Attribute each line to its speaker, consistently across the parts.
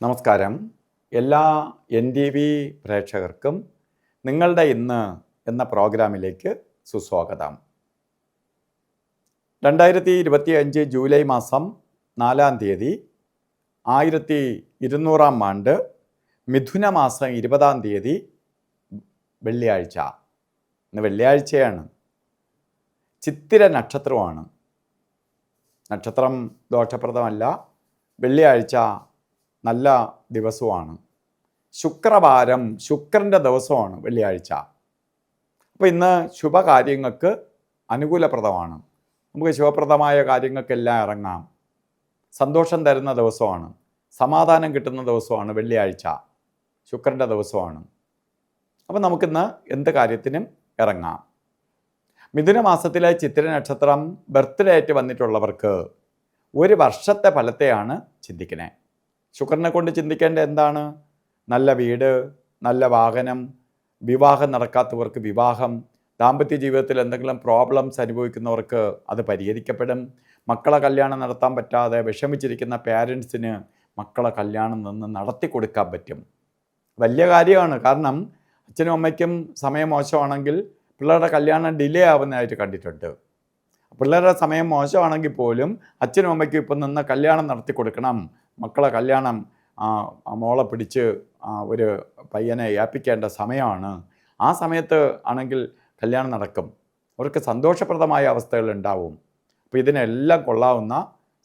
Speaker 1: നമസ്കാരം. എല്ലാ NTV പ്രേക്ഷകർക്കും നിങ്ങളുടെ ഇന്ന് എന്ന പ്രോഗ്രാമിലേക്ക് സുസ്വാഗതം. 2025 ജൂലൈ മാസം 4-ാം തീയതി 1200-ാം ആണ്ട് മിഥുന മാസം 20-ാം തീയതി വെള്ളിയാഴ്ച. ഇന്ന് വെള്ളിയാഴ്ചയാണ്. ചിത്തിര നക്ഷത്രമാണ്. നക്ഷത്രം ദോഷപ്രദമല്ല. വെള്ളിയാഴ്ച നല്ല ദിവസമാണ്. ശുക്രവാരം, ശുക്രൻ്റെ ദിവസമാണ് വെള്ളിയാഴ്ച. അപ്പോൾ ഇന്ന് ശുഭകാര്യങ്ങൾക്ക് അനുകൂലപ്രദമാണ്. നമുക്ക് ശുഭപ്രദമായ കാര്യങ്ങൾക്കെല്ലാം ഇറങ്ങാം. സന്തോഷം തരുന്ന ദിവസമാണ്. സമാധാനം കിട്ടുന്ന ദിവസമാണ് വെള്ളിയാഴ്ച. ശുക്രൻ്റെ ദിവസമാണ്. അപ്പോൾ നമുക്കിന്ന് എന്ത് കാര്യത്തിനും ഇറങ്ങാം. മിഥുന മാസത്തിലെ ചിത്തിര നക്ഷത്രം ബർത്ത്ഡേ ആയിട്ട് വന്നിട്ടുള്ളവർക്ക് ഒരു വർഷത്തെ ഫലത്തെയാണ് ചിന്തിക്കുന്നത്. ശുക്രനെ കൊണ്ട് ചിന്തിക്കേണ്ട എന്താണ്? നല്ല വീട്, നല്ല വാഹനം, വിവാഹം നടക്കാത്തവർക്ക് വിവാഹം, ദാമ്പത്യ ജീവിതത്തിൽ എന്തെങ്കിലും പ്രോബ്ലംസ് അനുഭവിക്കുന്നവർക്ക് അത് പരിഹരിക്കപ്പെടും. മക്കളെ കല്യാണം നടത്താൻ പറ്റാതെ വിഷമിച്ചിരിക്കുന്ന പേരൻസിന് മക്കളെ കല്യാണം നടത്തി കൊടുക്കാൻ പറ്റും. വലിയ കാര്യമാണ്. കാരണം അച്ഛനും അമ്മയ്ക്കും സമയം മോശമാണെങ്കിൽ പിള്ളേരുടെ കല്യാണം ഡിലേ ആവുന്നതായിട്ട് കണ്ടിട്ടുണ്ട്. പിള്ളേരുടെ സമയം മോശമാണെങ്കിൽ പോലും അച്ഛനും അമ്മയ്ക്കും ഇപ്പം നിന്ന് കല്യാണം നടത്തി കൊടുക്കണം. മക്കളെ കല്യാണം മോളെ പിടിച്ച് ഒരു പയ്യനെ ഏൽപ്പിക്കേണ്ട സമയമാണ്. ആ സമയത്ത് ആണെങ്കിൽ കല്യാണം നടക്കും. അവർക്ക് സന്തോഷപ്രദമായ അവസ്ഥകൾ ഉണ്ടാവും. അപ്പോൾ ഇതിനെല്ലാം കൊള്ളാവുന്ന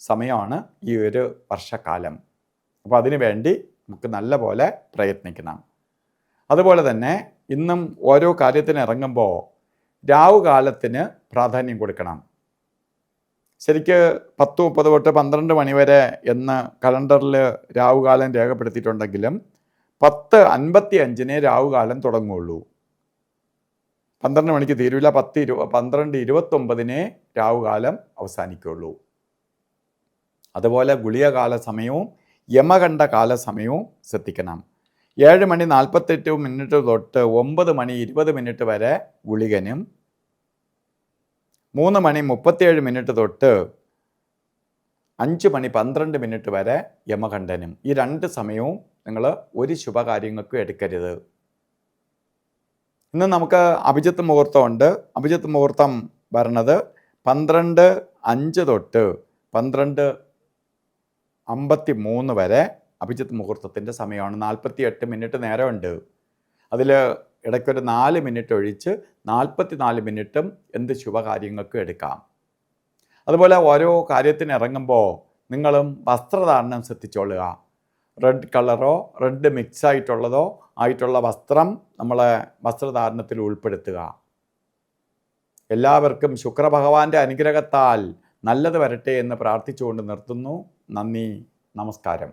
Speaker 1: സമയമാണ് ഈ ഒരു വർഷക്കാലം. അപ്പോൾ അതിനു വേണ്ടി നമുക്ക് നല്ല പോലെ പ്രയത്നിക്കണം. അതുപോലെ തന്നെ ഇന്നും ഓരോ കാര്യത്തിന് ഇറങ്ങുമ്പോൾ രാവുകാലത്തിന് പ്രാധാന്യം കൊടുക്കണം. ശരിക്ക് 10:30 തൊട്ട് 12 മണി വരെ എന്ന് കലണ്ടറിൽ രാവുകാലം രേഖപ്പെടുത്തിയിട്ടുണ്ടെങ്കിലും 10:55 രാവുകാലം തുടങ്ങുള്ളൂ. 12 മണിക്ക് തീരില്ല. 12:29 രാവുകാലം അവസാനിക്കുള്ളൂ. അതുപോലെ ഗുളികകാല സമയവും യമകണ്ഠ കാല സമയവും ശ്രദ്ധിക്കണം. 7:48 തൊട്ട് 9:20 വരെ ഗുളികനും 3:37 തൊട്ട് 5:12 വരെ യമകണ്ഠനും. ഈ രണ്ട് സമയവും നിങ്ങൾ ഒരു ശുഭകാര്യങ്ങൾക്കും എടുക്കരുത്. ഇന്ന് നമുക്ക് അഭിജിത്ത് മുഹൂർത്തമുണ്ട്. അഭിജിത്ത് മുഹൂർത്തം വരണത് 12:05 തൊട്ട് 12:53 വരെ അഭിജിത്ത് മുഹൂർത്തത്തിൻ്റെ സമയമാണ്. 48 മിനിറ്റ് നേരമുണ്ട്. അതിൽ ഇടയ്ക്കൊരു 4 മിനിറ്റ് ഒഴിച്ച് 44 മിനിറ്റും എന്ത് ശുഭകാര്യങ്ങൾക്കും എടുക്കാം. അതുപോലെ ഓരോ കാര്യത്തിന് ഇറങ്ങുമ്പോൾ നിങ്ങളും വസ്ത്രധാരണം ശ്രദ്ധിച്ചോളുക. റെഡ് കളറോ റെഡ് മിക്സ് ആയിട്ടുള്ള വസ്ത്രം നമ്മളെ വസ്ത്രധാരണത്തിൽ ഉൾപ്പെടുത്തുക. എല്ലാവർക്കും ശുക്രഭഗവാന്റെ അനുഗ്രഹത്താൽ നല്ലത് വരട്ടെ എന്ന് പ്രാർത്ഥിച്ചുകൊണ്ട് നിർത്തുന്നു. നന്ദി, നമസ്കാരം.